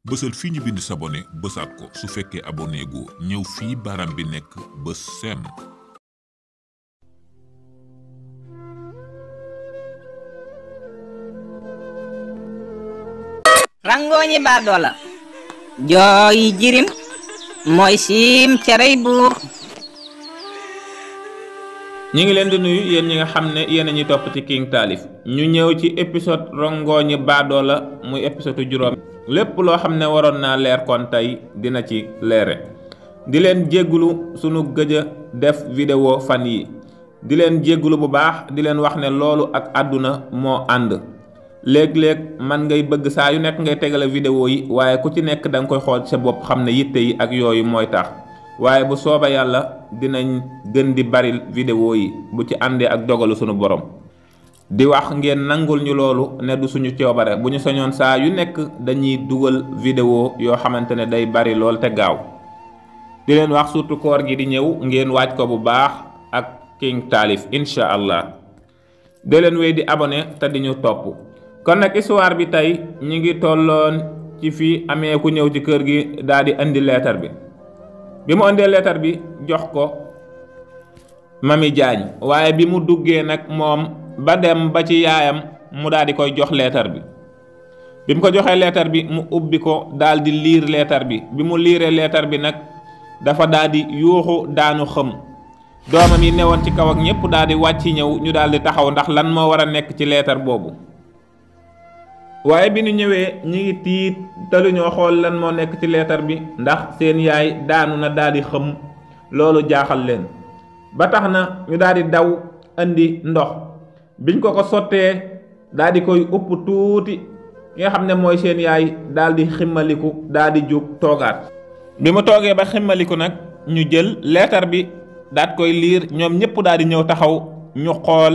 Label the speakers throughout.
Speaker 1: bësal fii ñu bind s'abonner bësaat ko su fekkee abonné gu ñëw fii baram bi nekk bës sem.
Speaker 2: rangooñi baadoola jooyi jirim mooy siim cerey buur.
Speaker 3: ñi ngi leen di nuyu yéen ñi nga xam ne yéen a ñuy topp ci King Taalif ñu ñëw ci épisode rangooñi baadoola muy épisode juróom. lépp loo xam ne waroon naa leer kon tey dina ci leere di leen jéggulu sunu gëj a def vidéo fan yi di leen jéggulu bu baax di leen wax ne loolu ak àdduna moo ànd léeg-léeg man ngay bëgg saa yu nekk ngay tegale vidéo yi waaye ku ci nekk da nga koy xool sa bopp xam ne yitte yi ak yooyu mooy tax waaye bu sooba yàlla dinañ gën di bari vidéo yi bu ci àndee ak dogalu sunu borom di wax ngeen nangul ñu loolu ne du suñu coobare bu ñu sañoon saa yu nekk dañuy dugal vidéo yoo xamante ne day bari lool te gaaw di leen wax surtout koor gi di ñëw ngeen waaj ko bu baax ak King Taalif incha allah de leen wéy di abonné te di ñu topp. kon nag histoire bi tey ñi ngi tolloon ci fii amee ku ñëw ci kër gi daal di indi leetar bi mu indee leetar bi jox ko Mami Jaañ waaye bi mu duggee nag moom ba dem ba ci yaayam mu daal di koy jox leetar bi mu ko joxee leetar bi mu ubbi ko daal di liir leetar bi mu liiree leetar bi nag dafa daal di yuuxu daanu xëm doomam yi newoon ci kaw ak ñépp daal di wàcc ñëw ñu daal di taxaw ndax lan moo war a nekk ci leetar boobu waaye bi ñu ñëwee ñi ngi tiit talu ñoo xool lan moo nekk ci leetar bi ndax seen yaay daanu na daal di xëm loolu jaaxal leen ba tax na ñu daal di daw indi ndox biñ ko sottee daal di koy upp tuuti nga xam ne mooy seen yaay daal di ximmaliku daal di jóg toogaat bi mu toogee ba ximmaliku nag ñu jël leetar bi daat koy liir ñoom ñëpp daal di ñëw taxaw ñu xool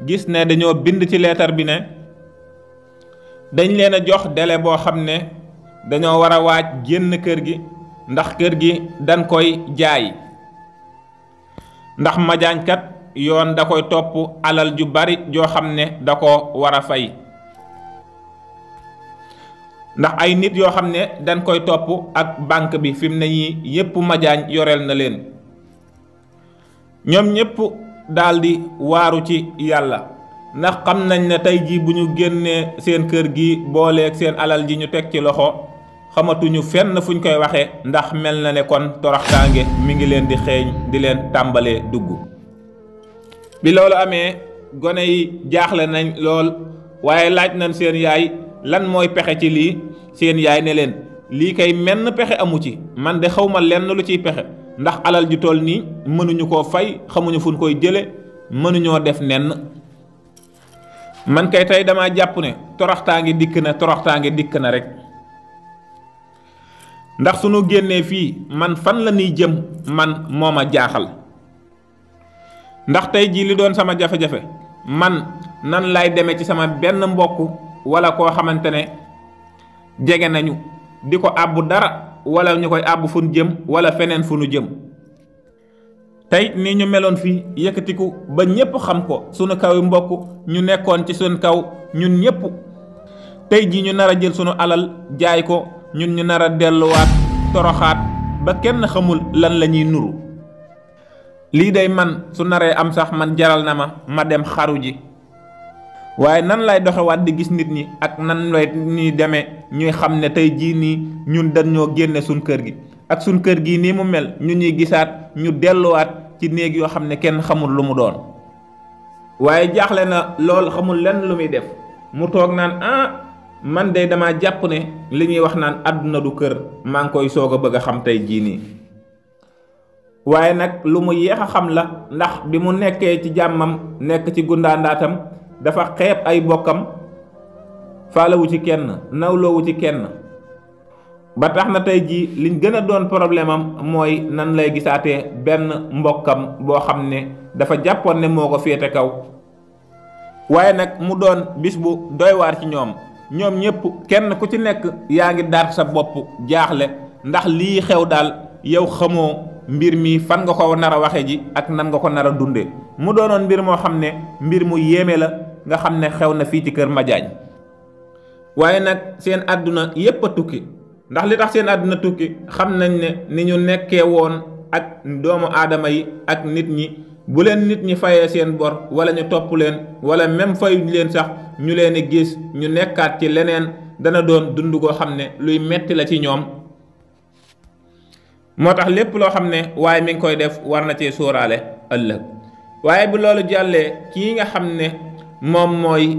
Speaker 3: gis ne dañoo bind ci leetar bi ne dañ leen a jox délai boo xam ne dañoo war a waaj génn kër gi ndax kër gi dañ koy jaay ndax majaañkat yoon da koy topp alal ju bari joo xam ne da ko war a fay ndax ay nit yoo xam ne dañ koy topp ak banque bi fi mu ne yii yépp majaañ yoreel na leen ñoom ñépp daldi waaru ci yàlla ndax xam nañ ne tey jii bu ñu génnee seen kër gi booleeg seen alal ji ñu teg ci loxo xamatuñu fenn fuñ koy waxee ndax mel na ne kon toroxtaange mi ngi leen di xeeñ di leen tàmbalee dugg bi loolu amee gone yi jaaxle nañ lool waaye laaj nañ seen yaay lan mooy pexe ci lii seen yaay ne leen lii kay menn pexe amu ci man de xawma lenn lu ciy pexe ndax alal ju toll nii mënuñu koo fay xamuñu fuñ koy jële mënuñoo def nenn man kay tey dama jàpp ne toroxtaange dikk na rek ndax sunu génnee fii man fan la ñuy jëm man moo ma jaaxal ndax tey jii li doon sama jafe-jafe man nan lay demee ci sama benn mbokk wala koo xamante ne jege nañu di ko àbbu dara wala ñu koy àbbu fu nu jëm wala feneen fu nu jëm tey nii ñu meloon fii yëkkatiku ba ñépp xam ko sunu kaw mbokk ñu nekkoon ci sunu kaw ñun ñépp tey jii ñu nar a jël sunu alal jaay ko ñun ñu nar a delluwaat toroxaat ba kenn xamul lan la ñuy nuru lii day man su naree am sax man jaral na ma dem xaru ji waaye nan lay doxewaat di gis nit ñi ak nan lay ñuy demee ñuy xam ne tey jii nii ñun dañoo génne suñ kër gi ak suñ kër gi nii mu mel ñu ñuy gisaat ñu delluwaat ci néeg yoo xam ne kenn xamul lu mu doon waaye jaaxle na lool xamul lenn lu muy def mu toog naan man de dama jàpp ne li ñuy wax naan àdduna du kër maa ngi koy soog a bëgg a xam tey jii nii waaye nag lu mu yéex a xam la ndax bi mu nekkee ci jàmmam nekk ci gundaandaatam dafa xeeb ay bokkam faalewu ci kenn nawloowu ci kenn ba tax na tey jii liñ gën a doon problème am mooy nan lay gisaatee benn mbokkam boo xam ne dafa jàppoon ne moo ko féete kaw waaye nag mu doon bis bu doy waar ci ñoom ñépp kenn ku ci nekk yaa ngi dar sa bopp jaaxle ndax lii xew daal yow xamoo mbir mi fan nga ko nar a waxe ji ak nan nga ko nar a dunde mu doonoon mbir moo xam ne mbir mu yéeme la nga xam ne xew na fii ci kër Madiagne waaye nag seen àdduna yépp a tukki ndax li tax seen àdduna tukki xam nañ ne ni ñu nekkee woon ak doomu aadama yi ak nit ñi bu leen nit ñi fayee seen bor wala ñu topp leen wala même fayuñ leen sax ñu leen di gis ñu nekkaat ci leneen dana doon dund goo xam ne luy metti la ci ñoom. moo tax lépp loo xam ne waaye mi ngi koy def war na cee sóoraale ëllëg. waaye bu loolu jàllee kii nga xam ne moom mooy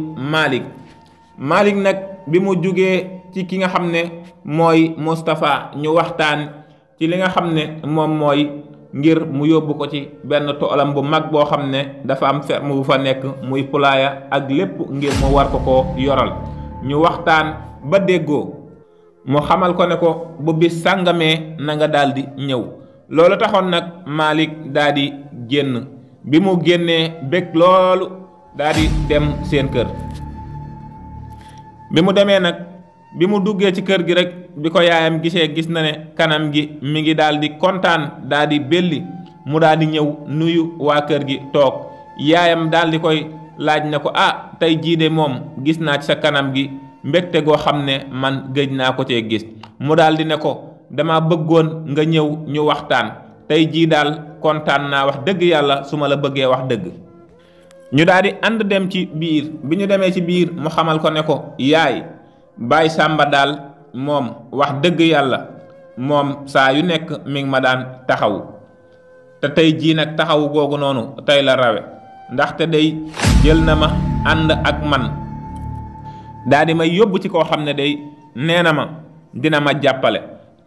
Speaker 3: Malick nag bi mu jugee ci ki nga xam ne mooy Moustapha ñu waxtaan ci li nga xam ne moom mooy ngir mu yóbbu ko ci benn toolam bu mag boo xam ne dafa am ferme bu fa nekk muy pulaaya ak lépp ngir mu war ko yoral. ñu waxtaan ba déggoo mu xamal ko ne ko bu bis sàngamee na nga daldi ñëw. loolu taxoon nag Malick daldi génn bi mu génnee bég loolu daldi dem seen kër. bi mu demee nag bi mu duggee ci kër gi rek bi ko yaayam gisee gis na ne kanam gi mi ngi daldi kontaan daldi belli mu daldi ñëw nuyu waa kër gi toog. yaayam daldi koy laaj ne ko tey jii de moom gis naa ci sa kanam gi mbégte goo xam ne man gëj naa ko cee gis. mu daldi ne ko dama bëggoon nga ñëw ñu waxtaan tey jii daal kontaan naa wax dëgg yàlla su ma la bëggee wax dëgg. ñu daldi ànd dem ci biir bi ñu demee ci biir mu xamal ko ne ko yaay Baay Sàmba daal moom wax dëgg yàlla moom saa yu nekk mi ngi ma daan taxawu te tey jii nag taxawu googu noonu tey la rawe ndaxte day jël na ma ànd ak man daldi may yóbbu ci koo xam ne day nee na ma dina ma jàppale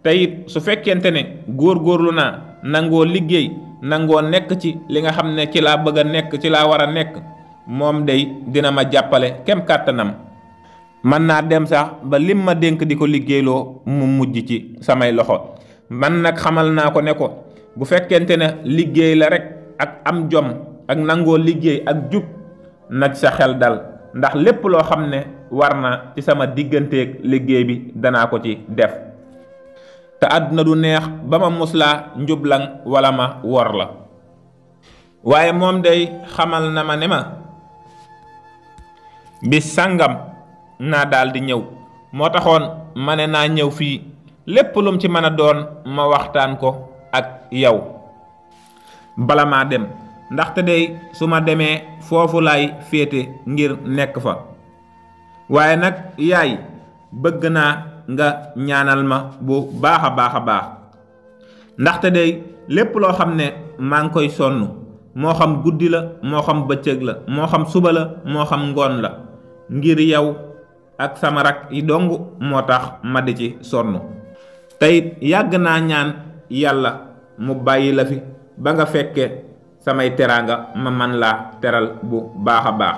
Speaker 3: te it su fekkente ne góorgóorlu naa nangoo liggéey nangoo nekk ci li nga xam ne ci laa bëgg a nekk ci laa war a nekk moom day dina ma jàppale kem kàttanam. mën naa dem sax ba lim ma dénk di ko liggéeyloo mu mujj ci samay loxo. man nag xamal naa ko ne ko bu fekkente ne liggéey la rek ak am jom ak nangoo liggéey ak jub nag sa xel dal ndax lépp loo xam ne war na ci sama digganteeg liggéey bi danaa ko ci def te àdduna du neex ba ma muslaa njublang wala ma wor la. waaye moom day xamal na ma ne ma bis sàngam naa daldi ñëw moo taxoon ma ne naa ñëw fii lépp lum ci mën a doon ma waxtaan ko ak yow bala maa dem ndaxte day su ma demee foofu laay féete ngir nekk fa. waaye nag yaay bëgg naa nga ñaanal ma bu baax a baax ndaxte day lépp loo xam ne maa ngi koy sonn moo xam guddi la moo xam bëccëg la moo xam suba la moo xam ngoon la ngir yow ak sama rak yi dong moo tax ma di ci sonn. tey yàgg naa ñaan yàlla mu bàyyi la fi ba nga fekke samay teraanga ma man laa teral bu baax a baax.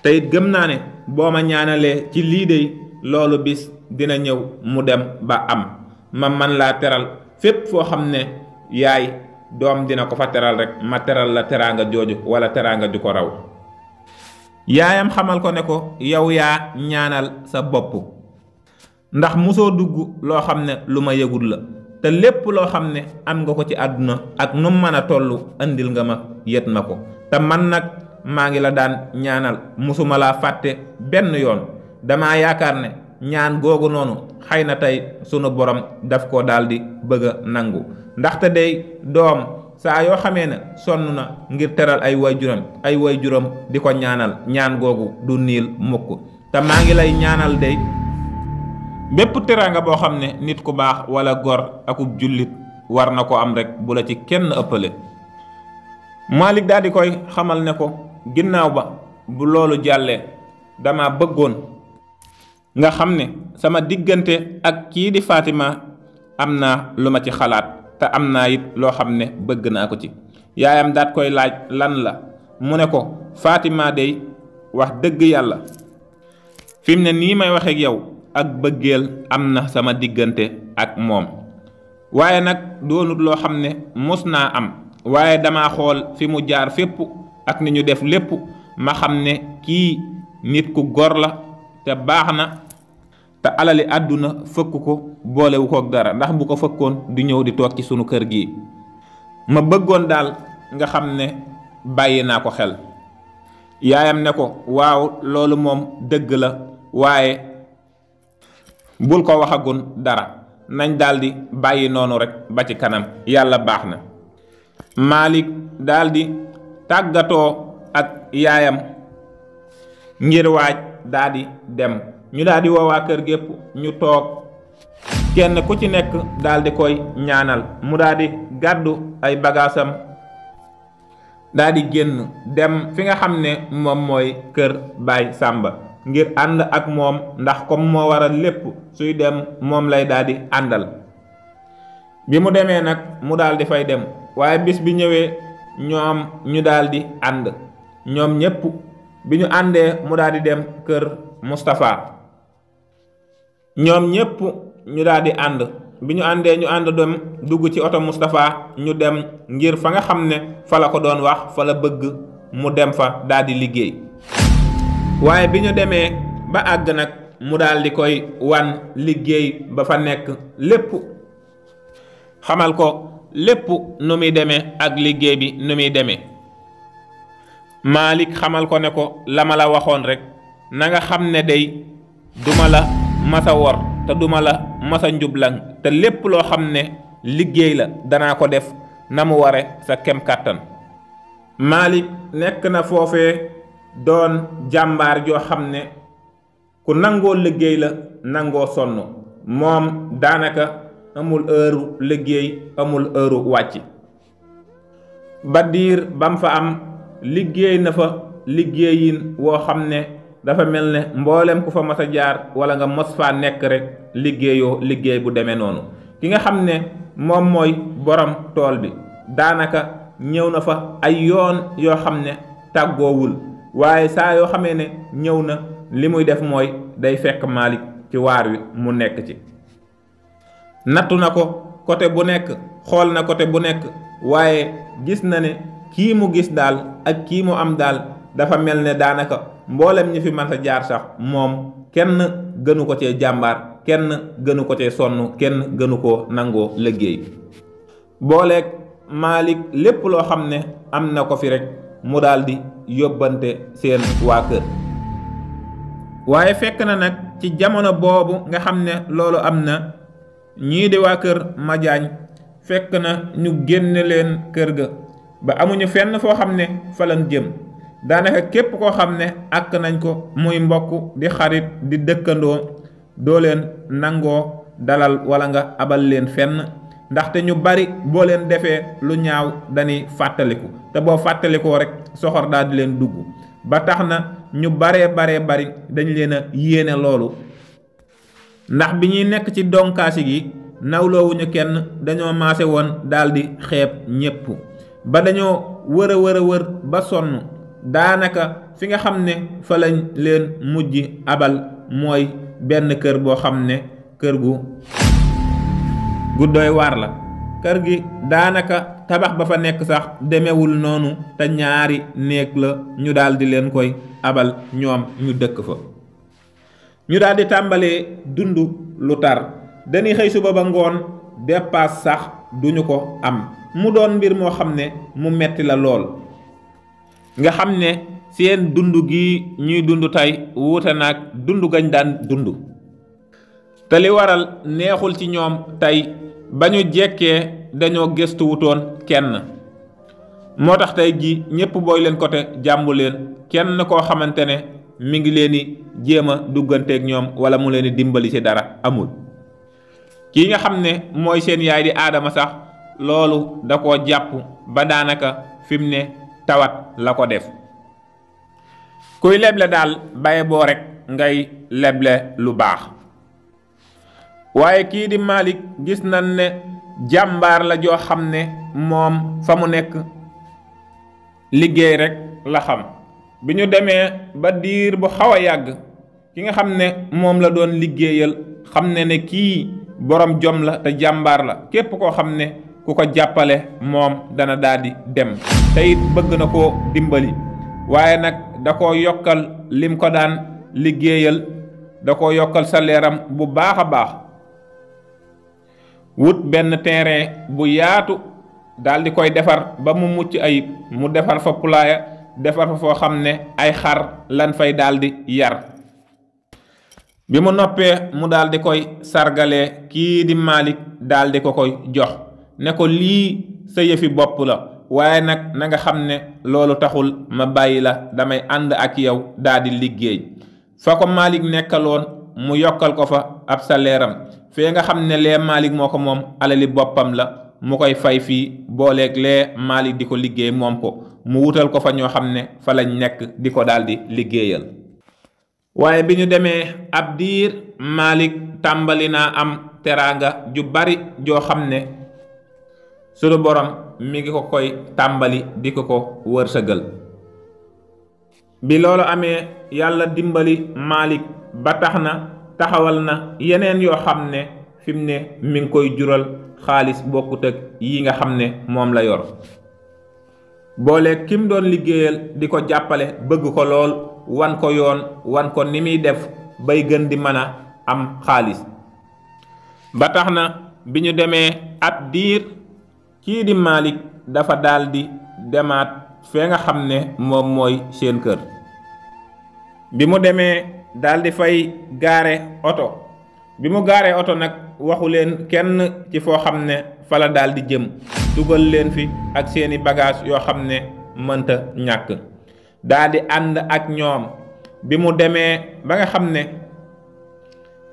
Speaker 3: tey gëm naa ne boo ma ñaanalee ci lii de loolu bis dina ñëw mu dem ba am ma man laa teral fépp foo xam ne yaay doom dina ko fa teral rek ma teral la teraanga jooju wala teraanga ju ko raw. yaayam xamal ko ne ko yow yaa ñaanal sa bopp ndax mosoo dugg loo xam ne lu ma yëgul la te lépp loo xam ne am nga ko ci àdduna ak nu mën a tollu andil nga ma yët ma ko te man nag maa ngi la daan ñaanal musuma laa fàtte benn yoon. dama yaakaar ne ñaan googu noonu xëy na tey sunu borom daf ko daldi bëgg a nangu ndaxte day doom saa yoo xamee ne sonn na ngir teral ay waajuram di ko ñaanal ñaan googu du niil mukk. te maa ngi lay ñaanal day bépp teraanga boo xam ne nit ku baax wala gor akub jullit war na ko am rek bu la ci kenn ëppale. Malick daal di koy xamal ne ko ginnaaw ba bu loolu jàllee dama bëggoon nga xam ne sama diggante ak kii di Fatima am naa lu ma ci xalaat te am naa it loo xam ne bëgg naa ko ci. yaayam daat koy laaj lan la mu ne ko Fatima day wax dëgg yàlla fi mu ne nii may waxeek yow ak bëggeel am na sama diggante ak moom waaye nag doonut loo xam ne mos naa am waaye dama xool fi mu jaar fépp ak ni ñu def lépp ma xam ne kii nit ku gor la te baax na te alali àdduna fëkk ko boolewu kook dara ndax bu ko fëkkoon di ñëw di toog ci sunu kër gi. ma bëggoon daal nga xam ne bàyyi naa ko xel. yaayam ne ko waaw loolu moom dëgg la waaye bul ko waxagun dara, nañ daldi bàyyi noonu rek ba ci kanam, yàlla baax na. Malik daldi tàggatoo ak yaayam ngir waaj daldi dem. ñu daldi woowaa kër gépp ñu toog, kenn ku ci nekk daldi koy ñaanal. mu daldi gàddu ay bagaasam daldi génn dem fi nga xam ne moom mooy kër Baay Sàmba ngir ànd ak moom, ndax comme moo waral lépp suy dem moom lay daldi àndal. bi mu demee nag mu daldi fay dem, waaye bis bi ñëwee ñoom ñu daldi ànd ñoom ñépp. bi ñu àndee mu daldi dem kër Mustapha, ñoom ñépp ñu daldi ànd. bi ñu àndee ñu ànd dem dugg ci oto Mustapha ñu dem ngir fa nga xam ne fa la ko doon wax fa la bëgg mu dem fa daldi liggéey. waaye bi ñu demee ba àgg nag mu daldi koy wan liggéey ba fa nekk lépp, xamal ko lépp nu muy demee ak liggéey bi nu muy demee. Malik xamal ko ne ko la ma la waxoon rek, na nga xam ne day duma la masa wor te duma la masa njublang, te lépp loo xam ne liggéey la danaa ko def na mu ware sa kem kàttan. Malik nekk na foofee doon jàmbaar joo xam ne ku nangoo liggéey la, nangoo sonn. moom daanaka amul heure liggéey, amul heure wàcc. ba diir bam fa am liggéey na fa liggéeyin woo xam ne dafa mel ne mboolem ku fa mas a jaar wala nga mos faa nekk rek liggéeyoo liggéey bu demee noonu. ki nga xam ne moom mooy borom tool bi daanaka ñëw na fa ay yoon yoo xam ne tàggoowul, waaye saa yoo xamee ne ñëw na li muy def mooy day fekk Malik ci waar wi mu nekk ci. nattu na ko côté bu nekk, xool na côté bu nekk, waaye gis na ne kii mu gis daal ak kii mu am daal dafa mel ne daanaka mboolem ñi fi mën a jaar sax moom kenn gënu ko cee jàmbaar, kenn gënu ko cee sonn, kenn gënu koo nangoo liggéey. booleeg Malik lépp loo xam ne am na ko fi rek mu daldi yóbbante seen waa kër. waaye fekk na nag ci jamono boobu nga xam ne loolu am na, ñii di waa kër Majaañ fekk na ñu génne leen kër ga ba amuñu fenn foo xam ne fa lañ jëm. daanaka képp koo xam ne ak nañ ko muy mbokk di xarit di dëkkandoo doo leen nangoo dalal wala nga abal leen fenn, ndaxte ñu bari boo leen defee lu ñaaw dañuy fàttaliku, te boo fàttalikoo rek soxor daal di leen dugg. ba tax na ñu bari dañ leen a yéene loolu, ndax bi ñuy nekk ci donkaasi gi nawloowuñu kenn, dañoo maase woon daldi xeeb ñépp. ba dañoo wër ba sonn, daanaka fi nga xam ne fa lañ leen mujj abal mooy benn kër boo xam ne kër gu doy waar la. kër gi daanaka tabax ba fa nekk sax demewul noonu, te ñaari néeg la ñu daldi leen koy abal ñoom ñu dëkk fa. ñu daldi tàmbalee dund lu tar, dañuy xëy suba ba ngoon dépasse sax duñu ko am. mu doon mbir moo xam ne mu metti la lool, nga xam ne seen dund gi ñuy dund tey wuute naag dund gañ daan dund. te li waral neexul ci ñoom tey ba ñu jekkee dañoo gëstu wutoon kenn. moo tax tey ji ñépp booy leen côté jàmbu leen, kenn koo xamante ne mi ngi leen di jéem a dugganteeg ñoom wala mu leen di dimbali ci dara amul. kii nga xam ne mooy seen yaay di Aadama sax loolu da koo jàpp ba daanaka fi mu ne tawat la ko def. kuy leble daal baye boo rek ngay leble lu baax. waaye kii di Malik gis nañ ne jàmbaar la joo xam ne moom fa mu nekk liggéey rek la xam. bi ñu demee ba diir bu xaw a yàgg, ki nga xam ne moom la doon liggéeyal xam ne kii borom jom la te jàmbaar la, képp koo xam ne ku ko jàppale moom dana daldi dem, te it bëgg na koo dimbali. waaye nag da koo yokkal lim ko daan liggéeyal, da koo yokkal salaire am bu baax a baax. wut benn terrain bu yaatu daldi koy defar ba mu mucc ayib, mu defar fa poulailler, defar fa foo xam ne ay xar lan fay daldi yar. bi mu noppee mu daal di koy sargalee kii di Malik daal di ko koy jox ne ko lii sa yëfi bopp la waaye nag na nga xam ne loolu taxul ma bàyyi la damay ànd ak yow daal di liggéey fa ko Malik nekkaloon mu yokkal ko fa ab salaire am fee nga xam ne lee Malik moo ko moom alali boppam la mu koy fay fii booleeg lee Malik di ko liggéey moom ko mu wutal ko fa ñoo xam ne fa lañ nekk di ko daal di liggéeyal. waaye bi ñu demee ab diir Malik tàmbali naa am teraanga ju bari joo xam ne sunu borom mi ngi ko koy tàmbali di ko wërsëgal. bi loolu amee yàlla dimbali Malik ba tax na taxawal na yeneen yoo xam ne fi mu ne mi ngi koy jural xaalis bokkut ak yi nga xam ne moom la yor boole kim doon liggéeyal di ko jàppale bëgg ko lool wan ko yoon wan ko ni muy def bay gën di mën a am xaalis. ba tax na bi ñu demee ab diir kii di Malik dafa daldi demaat fee nga xam ne moom mooy seen kër. bi mu demee daldi fay gaare oto bi mu gaaree oto nag waxu leen kenn ci foo xam ne fa la daldi jëm dugal leen fi ak seeni bagage yoo xam ne mënta ñàkk daldi ànd ak ñoom. bi mu demee ba nga xam ne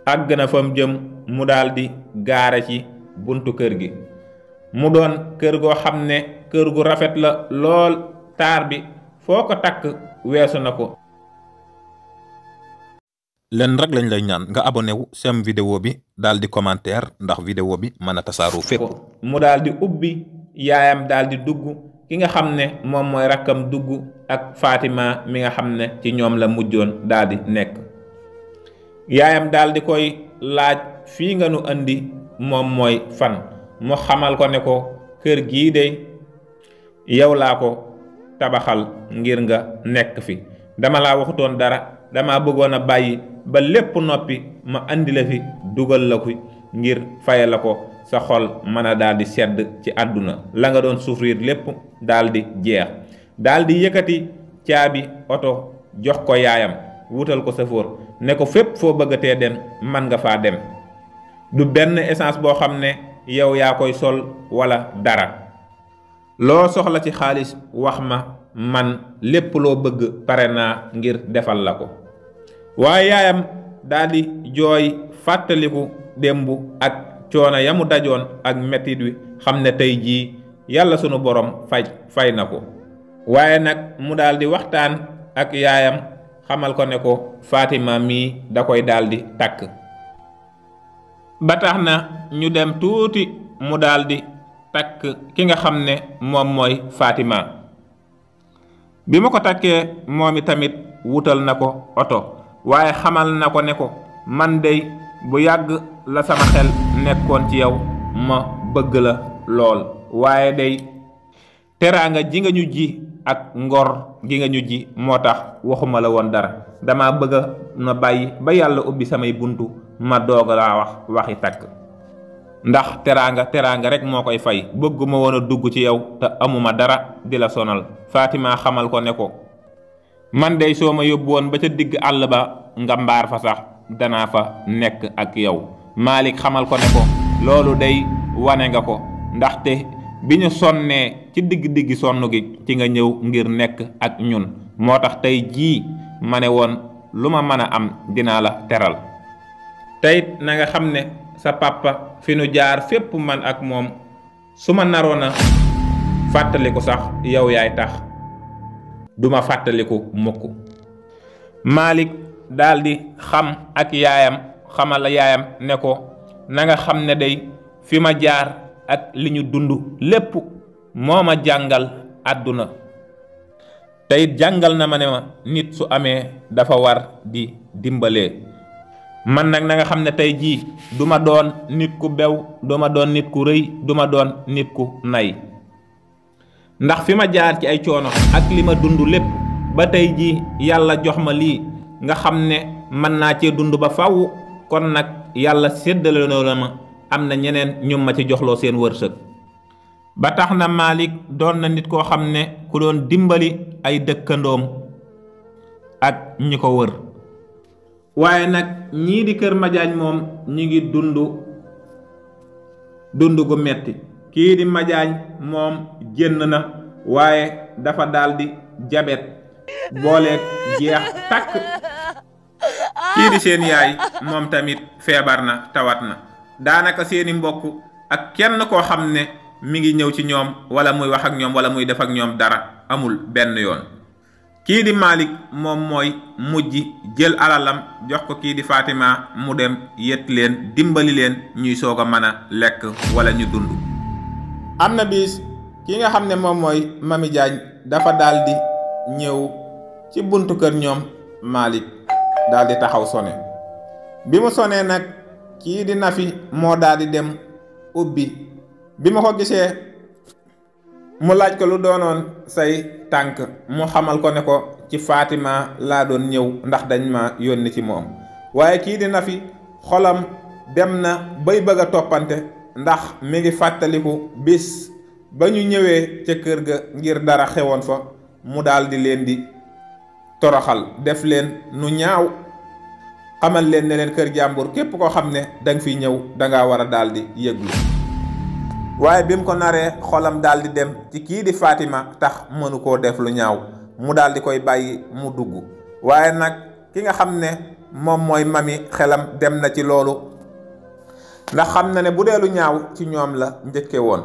Speaker 3: àgg na fa mu jëm mu daldi gaare ci buntu kër gi mu doon kër goo xam ne kër gu rafet la lool taar bi foo ko takk weesu na ko.
Speaker 4: leen rek lañ lay ñaan nga abonné wu sem vidéo bi daal di commentaire ndax vidéo bi mën a tasaaroo fépp.
Speaker 3: mu daal di ubbi yaayam daal di dugg ki nga xam ne moom mooy rakkam dugg ak Fatima mi nga xam ne ci ñoom la mujjoon daal di nekk. yaayam daal di koy laaj fii nga nu andi moom mooy fan mu xamal ko ne ko kër gii de yow laa ko tabaxal ngir nga nekk fi dama laa waxutoon dara dama bëggoon a bàyyi ba lépp noppi ma andi la fi dugal la ko ngir faye la ko sa xol mën a daal di sedd ci àdduna la nga doon souffrir lépp daal di jeex. daal di yëkkati caabi oto jox ko yaayam wutal ko sëfoor ne ko fépp foo bëggatee dem man nga faa dem du benn essence boo xam ne yow yaa koy sol wala dara loo soxla ci xaalis wax ma man lépp loo bëgg pare naa ngir defal la ko. waaye yaayam daldi jooy fàttaliku démb ak coono ya mu dajoon ak metit wi xam ne tey jii yàlla sunu borom fay na ko. waaye nag mu daldi waxtaan ak yaayam xamal ko ne ko Fatima mii da koy daldi takk. ba tax na ñu dem tuuti mu daldi takk ki nga xam ne moom mooy Fatima. bi ma ko takkee moom i tamit wutal na ko oto waaye xamal na ko ne ko man dey bu yàgg la sama xel nekkoon ci yow ma bëgg la lool waaye day teraanga ji nga ñu ji ak ngor gi nga ñu ji moo tax waxuma la woon dara dama bëgg na bàyyi ba yàlla ubbi samay buntu ma doog laa waxi takk ndax teraanga rek moo koy fay bëgguma woon a dugg ci yow te amuma dara di la sonal. Fatima xamal ko ne ko man dey soo ma yóbbu woon ba ca digg àll ba nga mbaar fa sax danaa fa nekk ak yow. Malik xamal ko ne ko loolu day wane nga ko ndaxte bi ñu sonnee ci digg sonn gi ci nga ñëw ngir nekk ak ñun moo tax tey jii ma ne woon lu ma mën a am dinaa la teral. teyit na nga xam ne sa papa fi nu jaar fépp man ak moom su ma naroon a fàttaliku sax yow yaay tax duma fàttaliku mukk. Malik daldi xam ak yaayam xamal yaayam ne ko na nga xam ne day fi ma jaar ak li ñu dund lépp moo ma jàngal àdduna teyit jàngal na ma ne ma nit su amee dafa war di dimbalee. man nag na nga xam ne tey jii duma doon nit ku bew duma doon nit ku rëy duma doon nit ku nay ndax fi ma jaar ci ay coono ak li ma dund lépp ba tey jii yàlla jox ma lii nga xam ne mën naa cee dund ba faw kon nag yàlla séddale na ma am na ñeneen ñu ma ci joxloo seen wërsëg. ba tax na Malik doon na nit koo xam ne ku doon dimbali ay dëkkandoom ak ñi ko wër waaye nag ñii di kër Madiagne moom ñi ngi dund gu metti. kii di Madiagne moom génn na waaye dafa daldi jabet booleeg jeex takk. kii di seen yaay moom tamit feebar na tawat na daanaka seeni mbokk ak kenn koo xam ne mi ngi ñëw ci ñoom wala muy wax ak ñoom wala muy def ak ñoom dara amul benn yoon. kii di Malick moom mooy mujj jël alalam jox ko kii di Fatima mu dem yët leen dimbali leen ñuy soog a mën a lekk wala ñu dund. am na bis ki nga xam ne moom mooy Mami Diagne dafa daldi ñëw ci buntu kër ñoom Malick daldi taxaw sone bi mu sonee nag kii di Nafi moo daldi dem ubbi bi ma ko gisee mu laaj ko lu doonoon say tànk mu xamal ko ne ko ci Fatima laa doon ñëw ndax dañ ma yónni ci moom. waaye kii di Nafi xolam dem na bay bëgg a toppante ndax mi ngi fàttaliku bis ba ñu ñëwee ca kër ga ngir dara xewoon fa mu daldi leen di toroxal def leen nu ñaaw xamal leen ne leen kër jàmbur képp koo xam ne danga fi ñëw danga war a daldi yëglu. waaye bi mu ko naree xolam daldi dem ci kii di Fatima tax mënu koo def lu ñaaw mu daldi koy bàyyi mu dugg. waaye nag ki nga xam ne moom mooy Mami xelam dem na ci loolu ndax xam na ne bu dee lu ñaaw ci ñoom la njëkke woon.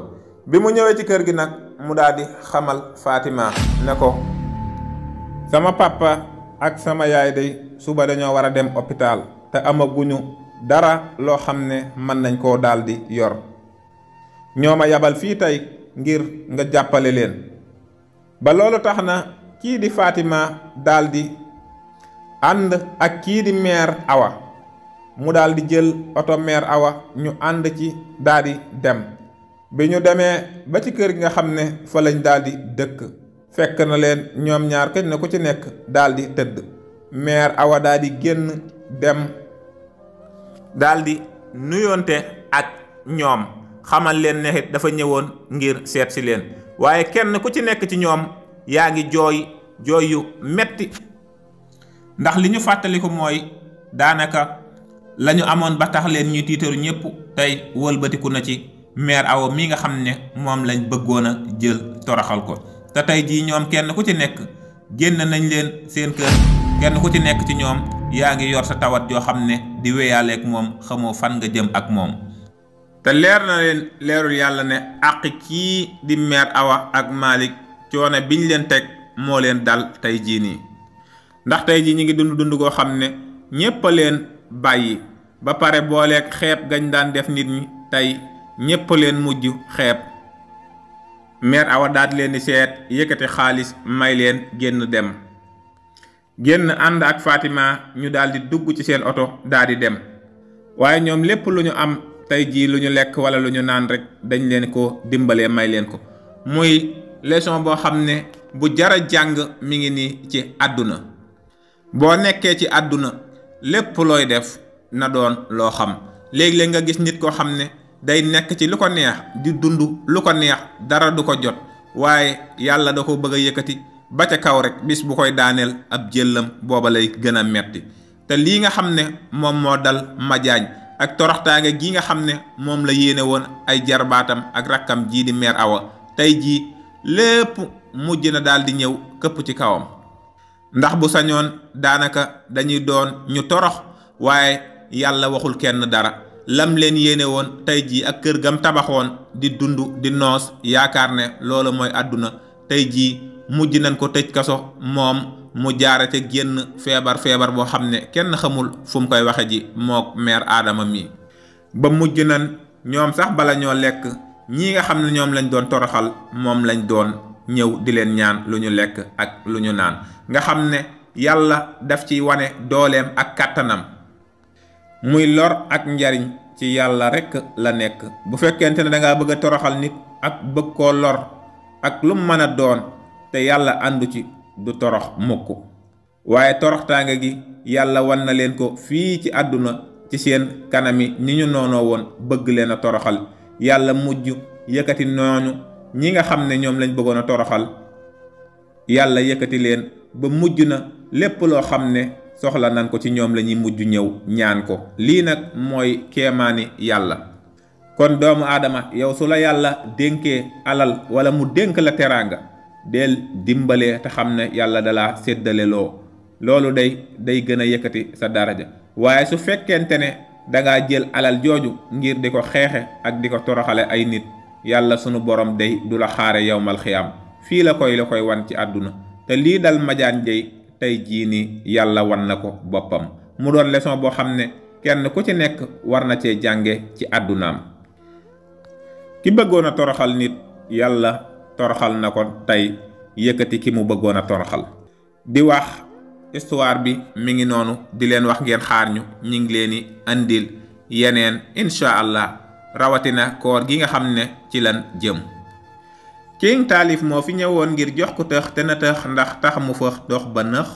Speaker 3: bi mu ñëwee ci kër gi nag mu daldi xamal Fatima ne ko sama papa ak sama yaay day suba dañoo war a dem hôpital te amaguñu dara loo xam ne mën nañ koo daldi yor. ñoo ma yabal fii tey ngir nga jàppale leen. ba loolu tax na kii di Fatima daldi ànd ak kii di mère Awa mu daldi jël oto mère Awa ñu ànd ci daldi dem. bi ñu demee ba ci kër gi nga xam ne fa lañ daldi dëkk fekk na leen ñoom ñaar kenn ku ci nekk daldi tëdd. mère Awa daldi génn dem daldi nuyoonte ak ñoom xamal leen ne dafa ñëwoon ngir seet si leen. waaye kenn ku ci nekk ci ñoom yaa ngi jooy yu metti ndax li ñu fàttaliku mooy daanaka lañu amoon ba tax leen ñuy tiitaru ñépp tey wëlbatiku na ci mère Awa mi nga xam ne moom lañ bëggoon a jël toroxal ko. te tey jii ñoom kenn ku ci nekk génn nañ leen seen kër kenn ku ci nekk ci ñoom yaa ngi yor sa tawat joo xam ne di wéyaaleeg moom xamoo fan nga jëm ak moom. te leer na leen leerul yàlla ne àq kii di mère Awa ak Malick coono biñ leen teg moo leen dal tey jii nii. ndax tey jii ñi ngi dund goo xam ne ñépp a leen bàyyi ba pare booleeg xeeb gañ daan def nit ñi tey ñépp a leen mujj xeeb. mère Awa daal leen di seet yëkkati xaalis may leen génn ànd ak Fatima ñu daldi dugg ci seen oto daldi dem. waaye ñoom lépp lu ñu am tey jii lu ñu lekk wala lu ñu naan rek dañ leen ko dimbalee may leen ko. muy leçon boo xam ne bu jara jàng mi ngi nii ci àdduna. boo nekkee ci àdduna lépp looy def na doon loo xam. léeg-léeg nga gis nit koo xam ne day nekk ci lu ko neex di dund lu ko neex dara du ko jot waaye yàlla da ko bëgg a yëkkati ba ca kaw rek bis bu koy daaneel ab jëllam booba lay gën a metti. te lii nga xam ne moom moo dal Madiagne ak toroxtaange gi nga xam ne moom la yéene woon ay jarbaatam ak rakkam jii di mère Awa tey jii lépp mujj na daal di ñëw këpp ci kawam. ndax bu sañoon daanaka dañuy doon ñu torox waaye yàlla waxul kenn dara. lam leen yéene woon tey jii ak kër gam tabaxoon di dund di noos yaakaar ne loolu mooy àdduna tey jii mujj nañ ko tëj kaso moom mu jaare te génn feebar boo xam ne kenn xamul fu mu koy waxe ji mook mère Adama mi. ba mujj nañ ñoom sax bala ñoo lekk ñii nga xam ne ñoom lañ doon toroxal moom lañ doon ñëw di leen ñaan lu ñu lekk ak lu ñu naan nga xam ne yàlla daf ci wane dooleem ak kàttanam. muy lor ak njariñ ci yàlla rekk la nekk. bu fekkente ne dangaa bëgg a toroxal nit ak bëgg koo lor ak lu mën a doon te yàlla àndu ci du torox mukk. waaye toroxtaange gi yàlla wan na leen ko fii ci àdduna ci seen kanami ñi ñu noonoo woon bëgg leen a toroxal. yàlla mujj yëkkati nooñu ñi nga xam ne ñoom lañ bëggoon a toroxal yàlla yëkkati leen ba mujj na lépp loo xam ne soxla nan ko ci ñoom la ñuy mujj ñëw ñaan ko. lii nag mooy kéemaani yàlla. kon doomu aadama yow su la yàlla dénkee alal wala mu dénk la teraanga del dimbalee te xam ne yàlla dala séddale loolu day gën a yëkkati sa daraja. waaye su fekkente ne dangaa jël alal jooju ngir di ko xeexe ak di ko toroxale ay nit, yàlla sunu borom day du la xaare yowmal xiyaam. fii la koy wan ci àdduna. te lii dal Madiane Dieye tey jii ni yàlla wan na ko boppam. mu doon leçon boo xam ne kenn ku ci nekk war na cee jànge ci àddunaam. ki bëggoon a toroxal nit yàlla toroxal na ko tey yëkkati ki mu bëggoon a toroxal. di wax histoire bi mi ngi noonu, di leen wax ngeen xaar ñu ngi leen di andil yeneen incha allah, rawatina koor gi nga xam ne ci lan jëm. King Taalif moo fi ñëwoon ngir jox ku tëx te na tëx ndax tax mu fëx dox ba nëx.